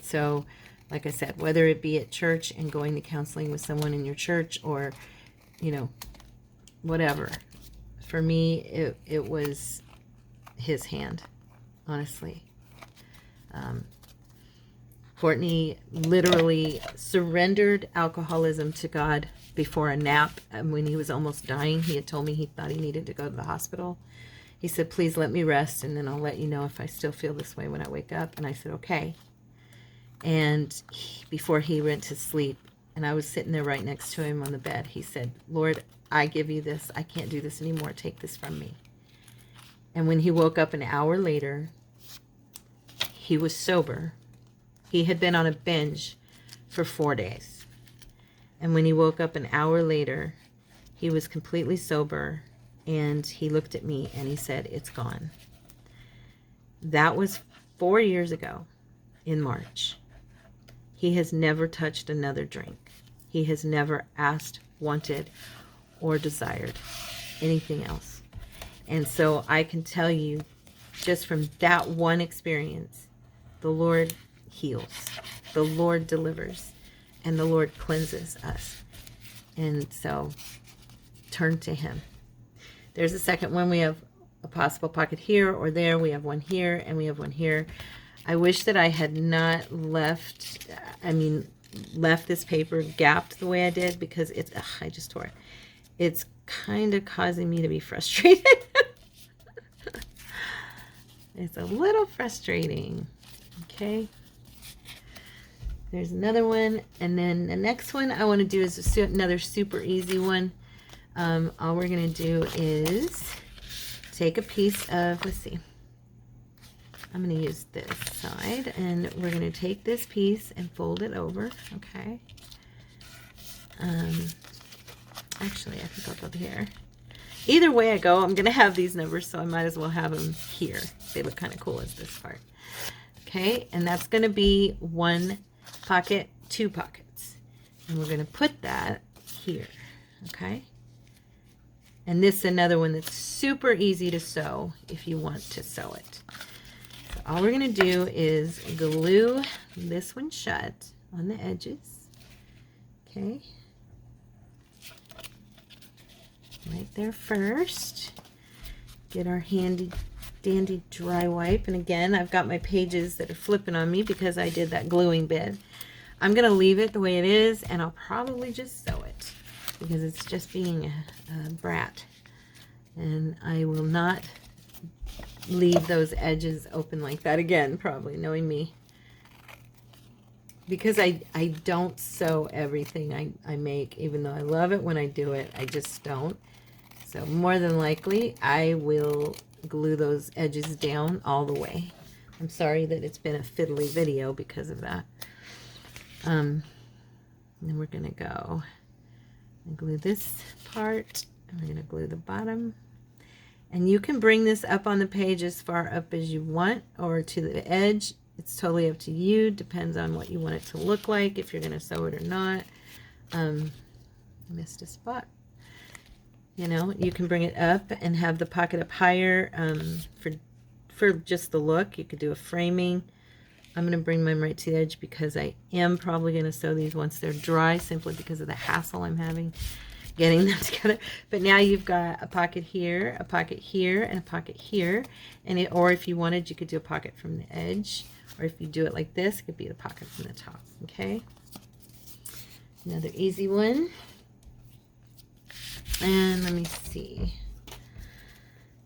So, like I said, whether it be at church and going to counseling with someone in your church, or, you know, whatever. For me, it was His hand, honestly. Courtney literally surrendered alcoholism to God before a nap. And when he was almost dying, he had told me he thought he needed to go to the hospital. He said, please let me rest, and then I'll let you know if I still feel this way when I wake up. And I said, okay. And before he went to sleep, and I was sitting there right next to him on the bed, he said, Lord, I give you this. I can't do this anymore. Take this from me. And when he woke up an hour later, he was sober. He had been on a binge for 4 days. And when he woke up an hour later, he was completely sober, and he looked at me and he said, it's gone. That was 4 years ago in March. He has never touched another drink. He has never asked, wanted, or desired anything else. And so I can tell you, just from that one experience, the Lord heals. the Lord delivers and the Lord cleanses us. And so turn to him. There's a second one. We have a possible pocket here or there. We have one here and we have one here. I wish that I had not left this paper gapped the way I did, because it's, I just tore it. It's kind of causing me to be frustrated. It's a little frustrating. Okay. There's another one. And then the next one I want to do is another super easy one. All we're going to do is take a piece of, let's see, I'm going to use this side, and we're going to take this piece and fold it over. Okay. Actually, I think I'll go here. Either way I go, I'm going to have these numbers, so I might as well have them here. They look kind of cool as this part. Okay, and that's going to be one pocket, two pockets. And we're going to put that here. Okay. And this is another one that's super easy to sew if you want to sew it. So all we're going to do is glue this one shut on the edges. Okay. Right there first. Get our handy dandy dry wipe. And again, I've got my pages that are flipping on me because I did that gluing bit. I'm going to leave it the way it is, and I'll probably just sew it because it's just being a brat. And I will not leave those edges open like that again, probably, knowing me. Because I don't sew everything I make, even though I love it when I do it, I just don't. So more than likely, I will glue those edges down all the way. I'm sorry that it's been a fiddly video because of that. And then we're going to go and glue this part, and we're going to glue the bottom. And you can bring this up on the page as far up as you want, or to the edge. It's totally up to you. Depends on what you want it to look like, if you're going to sew it or not. Missed a spot. You know, you can bring it up and have the pocket up higher for just the look. You could do a framing. I'm going to bring mine right to the edge because I am probably going to sew these once they're dry, simply because of the hassle I'm having getting them together. But now you've got a pocket here, and a pocket here. And or if you wanted, you could do a pocket from the edge. Or if you do it like this, it could be the pocket from the top. Okay. Another easy one. And let me see.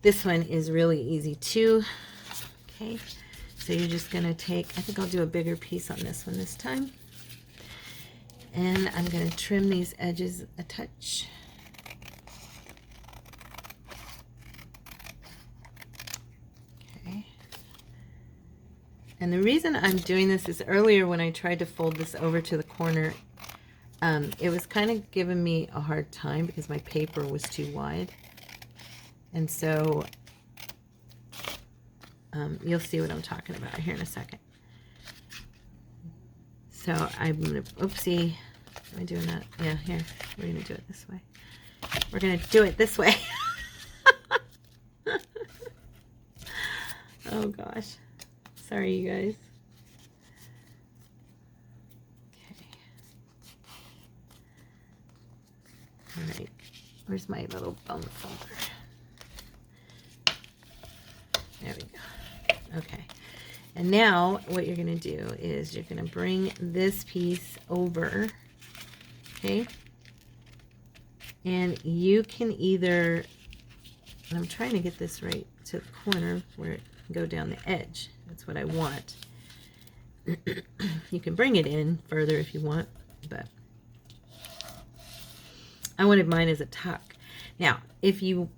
This one is really easy too. Okay. So you're just going to take, I think I'll do a bigger piece on this one this time. And I'm going to trim these edges a touch. Okay. And the reason I'm doing this is earlier when I tried to fold this over to the corner, it was kind of giving me a hard time because my paper was too wide. And so you'll see what I'm talking about here in a second. So I'm going to, oopsie, am I doing that? Yeah, here, we're going to do it this way. We're going to do it this way. Oh gosh. Sorry, you guys. Okay. All right. Where's my little bone folder? There we go. Okay. And now what you're going to do is you're going to bring this piece over. Okay. And you can either, and I'm trying to get this right to the corner where it can go down the edge. That's what I want. You can bring it in further if you want, but I wanted mine as a tuck. Now, if you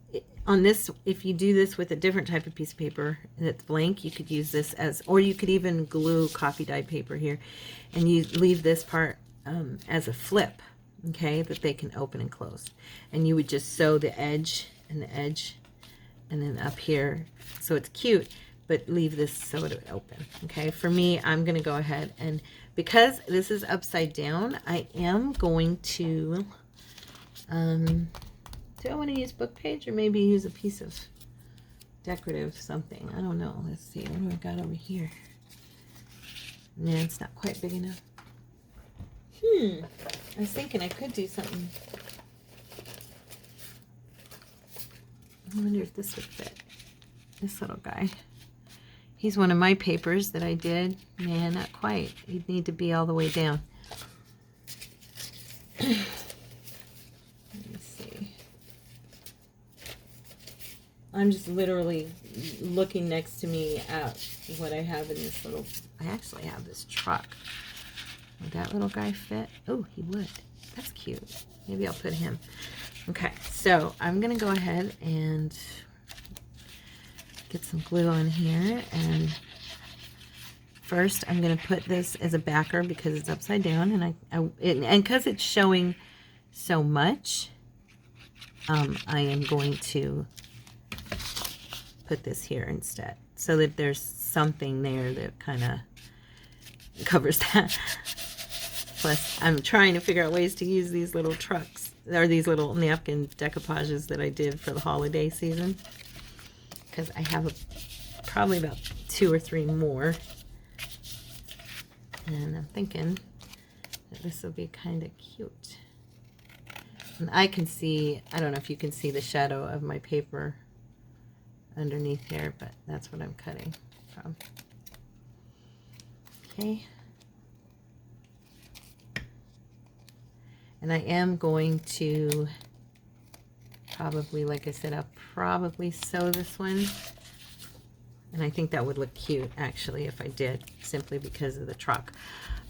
do this with a different type of piece of paper that's blank, you could use this as, or you could even glue coffee dyed paper here, and you leave this part as a flip, okay, that they can open and close. And you would just sew the edge and the edge, and then up here, so it's cute, but leave this so it would open. Okay, for me, I'm going to go ahead and, because this is upside down, I am going to, do I want to use book page or maybe use a piece of decorative something? I don't know. Let's see. What do I got over here? Yeah, it's not quite big enough. I was thinking I could do something. I wonder if this would fit. This little guy. He's one of my papers that I did. Man, not quite. He'd need to be all the way down. Let me see. I'm just literally looking next to me at what I have in this little... I actually have this truck. Would that little guy fit? Oh, he would. That's cute. Maybe I'll put him. Okay, so I'm going to go ahead and get some glue on here. And first, I'm going to put this as a backer because it's upside down. And because it's showing so much, I am going to put this here instead so that there's something there that kind of covers that. Plus, I'm trying to figure out ways to use these little trucks, or these little napkin decoupages that I did for the holiday season, because I have probably about 2 or 3 more, and I'm thinking that this will be kind of cute. And I can see, I don't know if you can see the shadow of my paper underneath here, but that's what I'm cutting from. Okay. And I am going to probably, like I said, I'll probably sew this one. And I think that would look cute, actually, if I did, simply because of the truck.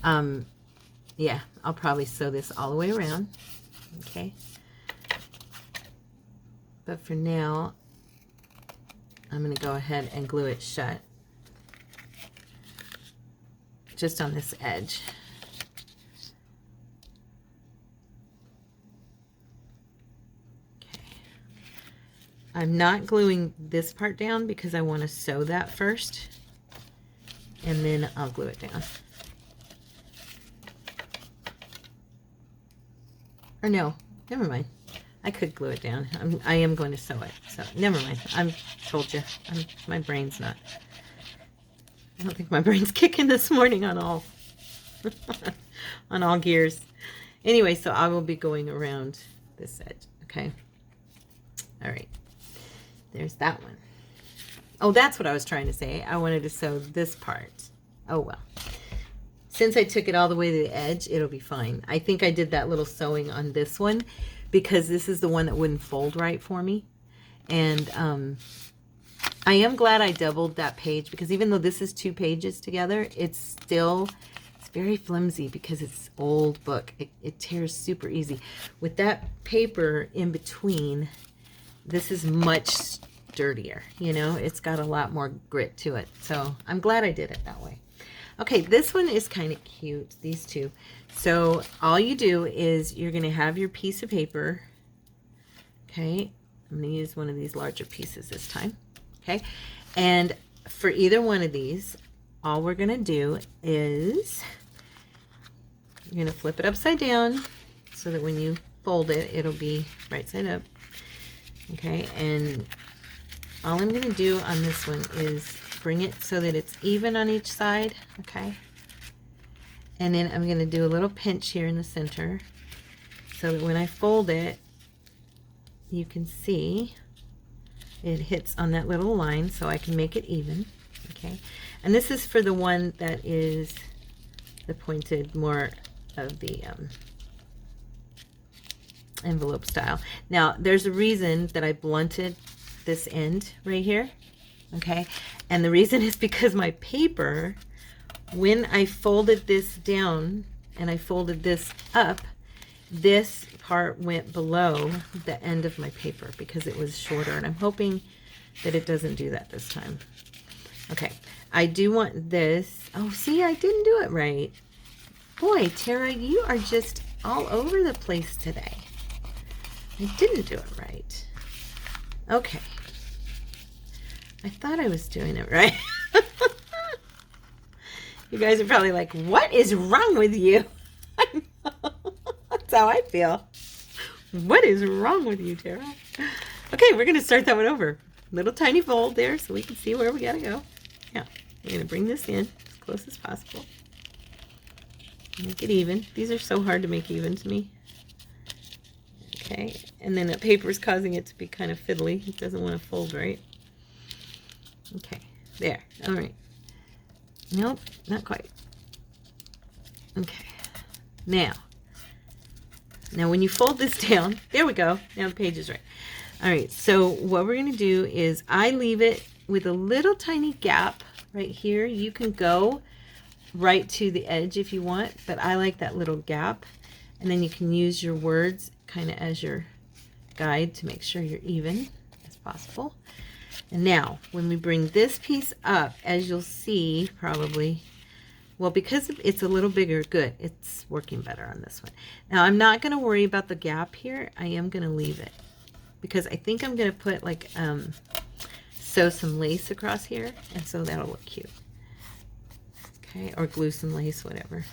Yeah, I'll probably sew this all the way around. Okay. But for now, I'm going to go ahead and glue it shut. Just on this edge. I'm not gluing this part down because I want to sew that first, and then I'll glue it down. Or no, never mind. I could glue it down. I am going to sew it, so never mind. I told you, my brain's not. I don't think my brain's kicking this morning on all on all gears. Anyway, so I will be going around this edge. Okay. All right. There's that one. Oh, that's what I was trying to say. I wanted to sew this part. Oh, well. Since I took it all the way to the edge, it'll be fine. I think I did that little sewing on this one because this is the one that wouldn't fold right for me. And I am glad I doubled that page because even though this is 2 pages together, it's very flimsy because it's old book. It tears super easy. With that paper in between, this is much sturdier, you know, it's got a lot more grit to it. So I'm glad I did it that way. Okay, this one is kind of cute, these two. So all you do is you're going to have your piece of paper. Okay, I'm going to use one of these larger pieces this time. Okay, and for either one of these, all we're going to do is you're going to flip it upside down so that when you fold it, it'll be right side up. Okay, and all I'm going to do on this one is bring it so that it's even on each side. Okay, and then I'm going to do a little pinch here in the center so that when I fold it, you can see it hits on that little line so I can make it even. Okay, and this is for the one that is the pointed, more of the envelope style. Now there's a reason that I blunted this end right here, okay, and the reason is because my paper, when I folded this down and I folded this up, this part went below the end of my paper because it was shorter, and I'm hoping that it doesn't do that this time. Okay, I do want this. Oh, see, I didn't do it right. Boy, Tara, you are just all over the place today. I didn't do it right. Okay. I thought I was doing it right. You guys are probably like, what is wrong with you? I know. That's how I feel. What is wrong with you, Tara? Okay, we're going to start that one over. Little tiny fold there so we can see where we got to go. Yeah, we're going to bring this in as close as possible. Make it even. These are so hard to make even to me. Okay, and then the paper is causing it to be kind of fiddly. It doesn't want to fold right. Okay, there. All right. Nope, not quite. Okay. Now when you fold this down, there we go. Now the page is right. All right, so what we're going to do is I leave it with a little tiny gap right here. You can go right to the edge if you want, but I like that little gap. And then you can use your words kind of as your guide to make sure you're even as possible. And now when we bring this piece up, as you'll see probably, well, because it's a little bigger, good, it's working better on this one. Now I'm not going to worry about the gap here. I am going to leave it because I think I'm going to put like sew some lace across here, and so that'll look cute. Okay, or glue some lace, whatever.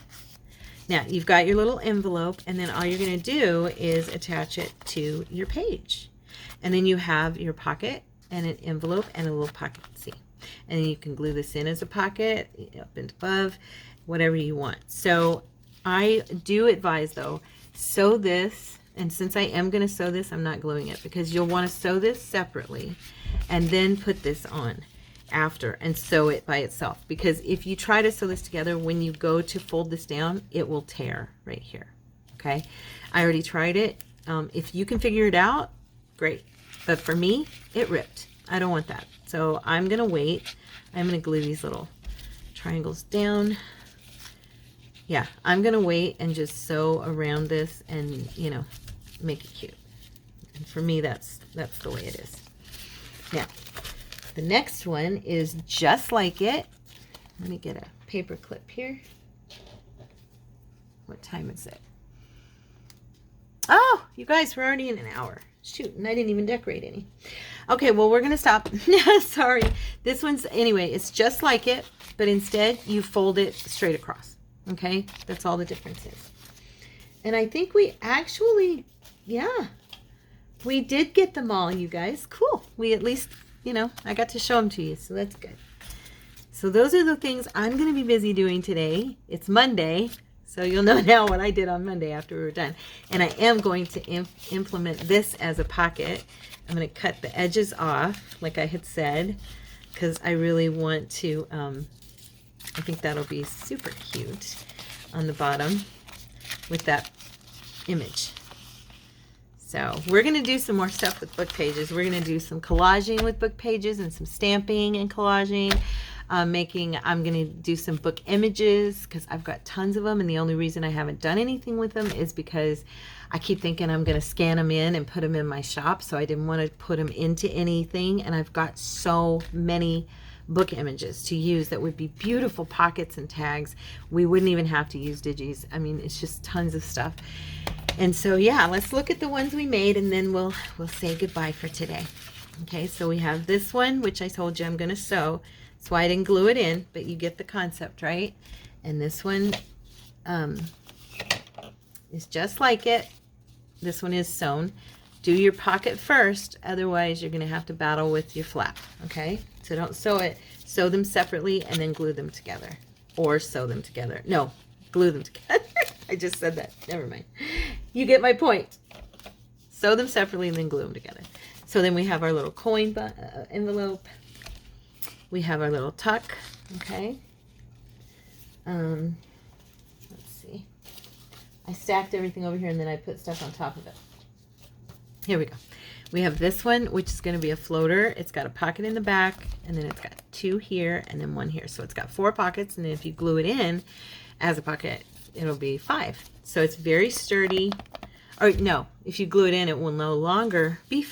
Now you've got your little envelope, and then all you're going to do is attach it to your page, and then you have your pocket and an envelope and a little pocket. See, and then you can glue this in as a pocket, up and above, whatever you want. So I do advise though, sew this, and since I am going to sew this, I'm not gluing it because you'll want to sew this separately and then put this on after and sew it by itself, because if you try to sew this together, when you go to fold this down, it will tear right here. Okay, I already tried it. If you can figure it out, great, but for me it ripped. I don't want that, so I'm gonna wait. I'm gonna glue these little triangles down. Yeah, I'm gonna wait and just sew around this and, you know, make it cute. And for me, that's the way it is. Now the next one is just like it. Let me get a paper clip here. What time is it? Oh, you guys, we're already in an hour. Shoot, and I didn't even decorate any. Okay, well, we're gonna stop. Sorry. This one's, anyway, it's just like it, but instead you fold it straight across. Okay, that's all the difference is. And I think we actually, yeah, we did get them all, you guys. Cool. We at least, you know, I got to show them to you, so that's good. So those are the things I'm going to be busy doing today. It's Monday, so you'll know now what I did on Monday after we were done. And I am going to implement this as a pocket. I'm going to cut the edges off, like I had said, because I really want to, I think that'll be super cute on the bottom with that image. So we're going to do some more stuff with book pages. We're going to do some collaging with book pages and some stamping and collaging. I'm going to do some book images because I've got tons of them, and the only reason I haven't done anything with them is because I keep thinking I'm going to scan them in and put them in my shop, so I didn't want to put them into anything, and I've got so many book images to use that would be beautiful pockets and tags. We wouldn't even have to use digis. I mean, it's just tons of stuff. And so yeah, let's look at the ones we made, and then we'll say goodbye for today. Okay, so we have this one, which I told you I'm going to sew. That's why I didn't glue it in, but you get the concept, right? And this one is just like it. This one is sewn. Do your pocket first, otherwise you're going to have to battle with your flap. Okay, so don't sew it. Sew them separately and then glue them together, or sew them together. No, glue them together. I just said that. Never mind. You get my point. Sew them separately and then glue them together. So then we have our little coin envelope. We have our little tuck. Okay. Let's see. I stacked everything over here and then I put stuff on top of it. Here we go. We have this one, which is going to be a floater. It's got a pocket in the back, and then it's got 2 here and then 1 here. So it's got 4 pockets, and then if you glue it in as a pocket, it'll be 5. So it's very sturdy. Or no, if you glue it in, it will no longer be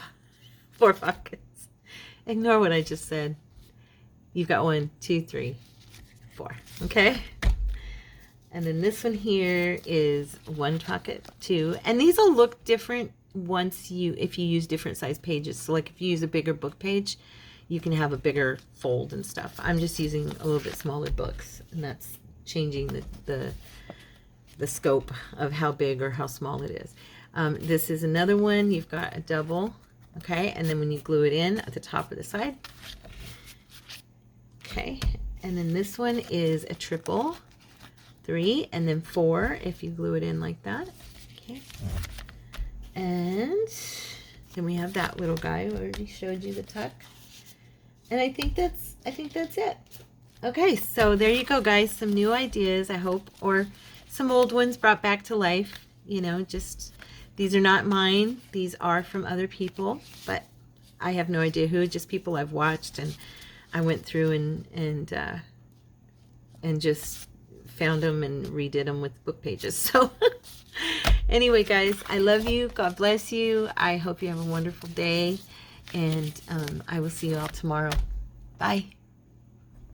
4 pockets. Ignore what I just said. You've got 1, 2, 3, 4. Okay. And then this one here is 1 pocket, 2. And these will look different if you use different size pages. So like if you use a bigger book page, you can have a bigger fold and stuff. I'm just using a little bit smaller books, and that's changing the scope of how big or how small it is. This is another one. You've got a double, okay, and then when you glue it in at the top of the side, okay, and then this one is a triple, 3, and then 4 if you glue it in like that. Okay. And then we have that little guy. I already showed you the tuck. And I think that's it. Okay, so there you go, guys. Some new ideas, I hope, or some old ones brought back to life. You know, just these are not mine. These are from other people, but I have no idea who. Just people I've watched, and I went through and just found them and redid them with book pages. So anyway, guys, I love you. God bless you. I hope you have a wonderful day, and I will see you all tomorrow. Bye.